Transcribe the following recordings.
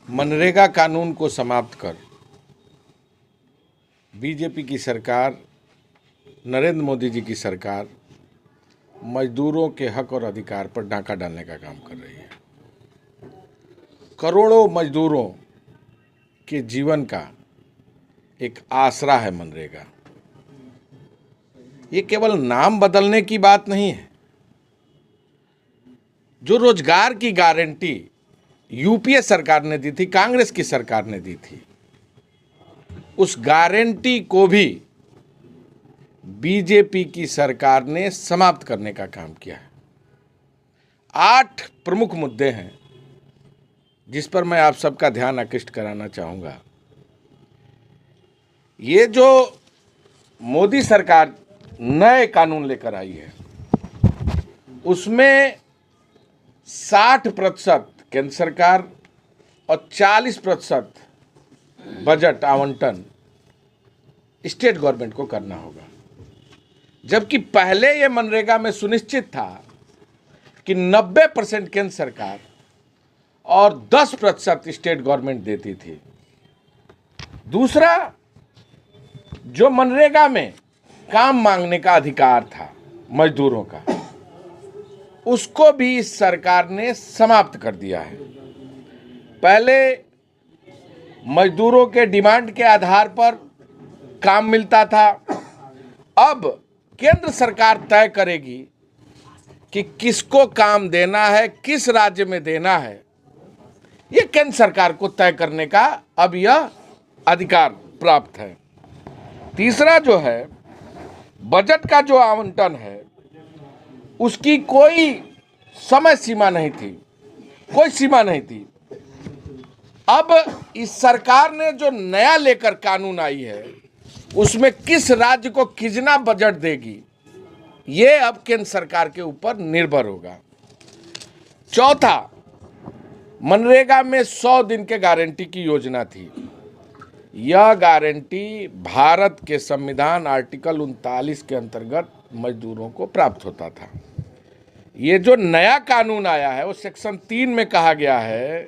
मनरेगा कानून को समाप्त कर बीजेपी की सरकार, नरेंद्र मोदी जी की सरकार मजदूरों के हक और अधिकार पर डाका डालने का काम कर रही है। करोड़ों मजदूरों के जीवन का एक आसरा है मनरेगा। ये केवल नाम बदलने की बात नहीं है। जो रोजगार की गारंटी यूपीए सरकार ने दी थी, कांग्रेस की सरकार ने दी थी, उस गारंटी को भी बीजेपी की सरकार ने समाप्त करने का काम किया है। 8 प्रमुख मुद्दे हैं जिस पर मैं आप सबका ध्यान आकृष्ट कराना चाहूंगा। ये जो मोदी सरकार नए कानून लेकर आई है, उसमें 60% केंद्र सरकार और 40% बजट आवंटन स्टेट गवर्नमेंट को करना होगा। जबकि पहले ये मनरेगा में सुनिश्चित था कि 90% केंद्र सरकार और 10% स्टेट गवर्नमेंट देती थी। दूसरा, जो मनरेगा में काम मांगने का अधिकार था मजदूरों का, उसको भी इस सरकार ने समाप्त कर दिया है। पहले मजदूरों के डिमांड के आधार पर काम मिलता था, अब केंद्र सरकार तय करेगी कि किसको काम देना है, किस राज्य में देना है। ये केंद्र सरकार को तय करने का अब यह अधिकार प्राप्त है। तीसरा जो है, बजट का जो आवंटन है उसकी कोई समय सीमा नहीं थी, कोई सीमा नहीं थी। अब इस सरकार ने जो नया लेकर कानून आई है, उसमें किस राज्य को कितना बजट देगी, ये अब केंद्र सरकार के ऊपर निर्भर होगा। चौथा, मनरेगा में 100 दिन के गारंटी की योजना थी। यह गारंटी भारत के संविधान आर्टिकल 39 के अंतर्गत मजदूरों को प्राप्त होता था। ये जो नया कानून आया है, वो सेक्शन 3 में कहा गया है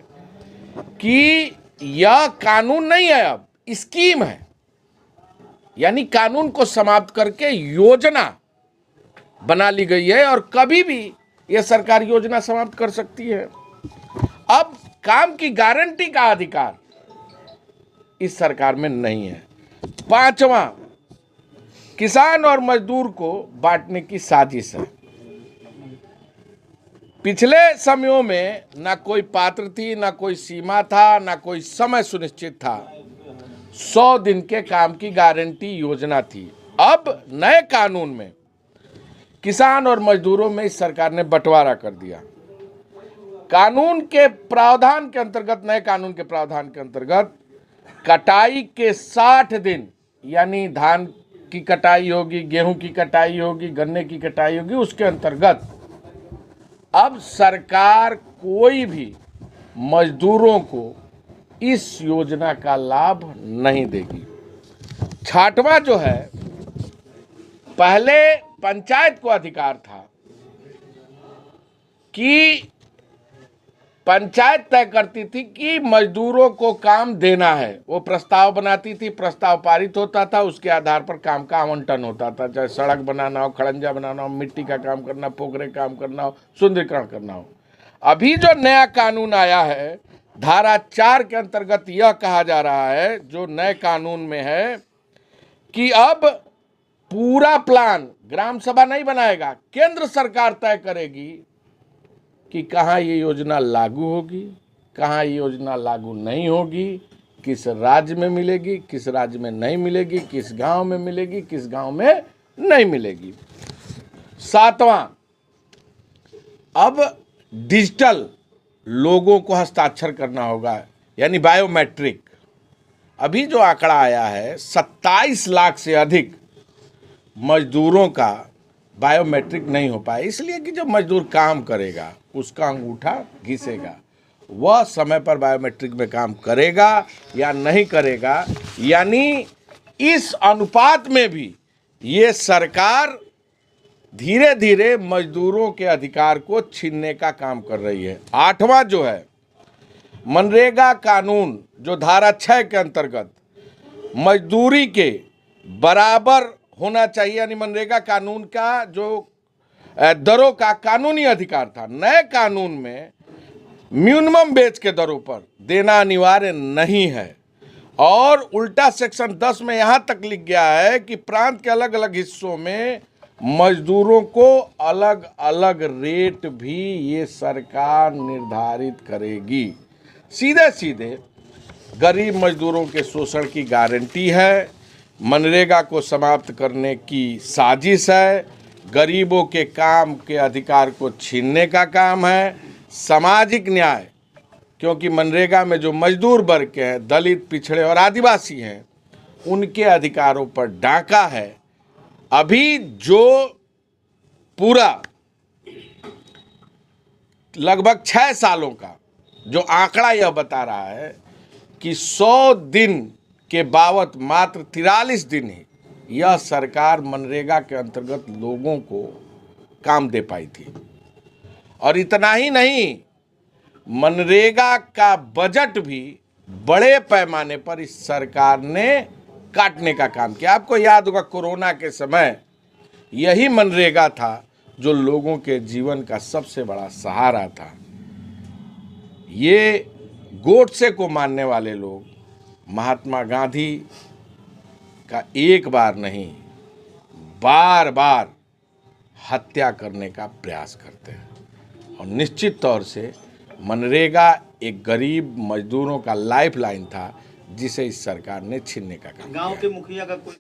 कि यह कानून नहीं है, अब स्कीम है। यानी कानून को समाप्त करके योजना बना ली गई है और कभी भी यह सरकार योजना समाप्त कर सकती है। अब काम की गारंटी का अधिकार इस सरकार में नहीं है। पांचवा, किसान और मजदूर को बांटने की साजिश है। पिछले समयों में ना कोई पात्र थी, ना कोई सीमा था, ना कोई समय सुनिश्चित था। 100 दिन के काम की गारंटी योजना थी। अब नए कानून में किसान और मजदूरों में इस सरकार ने बंटवारा कर दिया। कानून के प्रावधान के अंतर्गत, नए कानून के प्रावधान के अंतर्गत कटाई के 60 दिन, यानी धान की कटाई होगी, गेहूं की कटाई होगी, गन्ने की कटाई होगी, उसके अंतर्गत अब सरकार कोई भी मजदूरों को इस योजना का लाभ नहीं देगी। छठवां जो है, पहले पंचायत को अधिकार था कि पंचायत तय करती थी कि मजदूरों को काम देना है। वो प्रस्ताव बनाती थी, प्रस्ताव पारित होता था, उसके आधार पर काम का आवंटन होता था। चाहे सड़क बनाना हो, खड़ंजा बनाना हो, मिट्टी का काम करना, पोखरे काम करना हो, सुंदरीकरण करना हो। अभी जो नया कानून आया है, धारा 4 के अंतर्गत यह कहा जा रहा है, जो नए कानून में है, कि अब पूरा प्लान ग्राम सभा नहीं बनाएगा, केंद्र सरकार तय करेगी कि कहाँ ये योजना लागू होगी, कहाँ ये योजना लागू नहीं होगी, किस राज्य में मिलेगी, किस राज्य में नहीं मिलेगी, किस गांव में मिलेगी, किस गांव में नहीं मिलेगी। सातवां, अब डिजिटल लोगों को हस्ताक्षर करना होगा, यानी बायोमेट्रिक। अभी जो आंकड़ा आया है, 27 लाख से अधिक मजदूरों का बायोमेट्रिक नहीं हो पाया, इसलिए कि जो मजदूर काम करेगा उसका अंगूठा घिसेगा, वह समय पर बायोमेट्रिक में काम करेगा या नहीं करेगा। यानी इस अनुपात में भी ये सरकार धीरे धीरे मजदूरों के अधिकार को छीनने का काम कर रही है। आठवां जो है, मनरेगा कानून जो धारा 6 के अंतर्गत मजदूरी के बराबर होना चाहिए, यानी मनरेगा कानून का जो दरों का कानूनी अधिकार था, नए कानून में मिनिमम वेज के दरों पर देना अनिवार्य नहीं है। और उल्टा सेक्शन 10 में यहाँ तक लिख गया है कि प्रांत के अलग अलग हिस्सों में मजदूरों को अलग अलग रेट भी ये सरकार निर्धारित करेगी। सीधे सीधे गरीब मजदूरों के शोषण की गारंटी है, मनरेगा को समाप्त करने की साजिश है, गरीबों के काम के अधिकार को छीनने का काम है, सामाजिक न्याय, क्योंकि मनरेगा में जो मजदूर वर्ग के हैं, दलित, पिछड़े और आदिवासी हैं, उनके अधिकारों पर डाका है। अभी जो पूरा लगभग 6 सालों का जो आंकड़ा यह बता रहा है कि 100 दिन के बावत मात्र 43 दिन ही यह सरकार मनरेगा के अंतर्गत लोगों को काम दे पाई थी। और इतना ही नहीं, मनरेगा का बजट भी बड़े पैमाने पर इस सरकार ने काटने का काम किया। आपको याद होगा कोरोना के समय यही मनरेगा था जो लोगों के जीवन का सबसे बड़ा सहारा था। ये गोडसे को मानने वाले लोग महात्मा गांधी का एक बार नहीं, बार बार हत्या करने का प्रयास करते हैं। और निश्चित तौर से मनरेगा एक गरीब मजदूरों का लाइफलाइन था जिसे इस सरकार ने छीनने का काम किया। गांव के मुखिया का कोई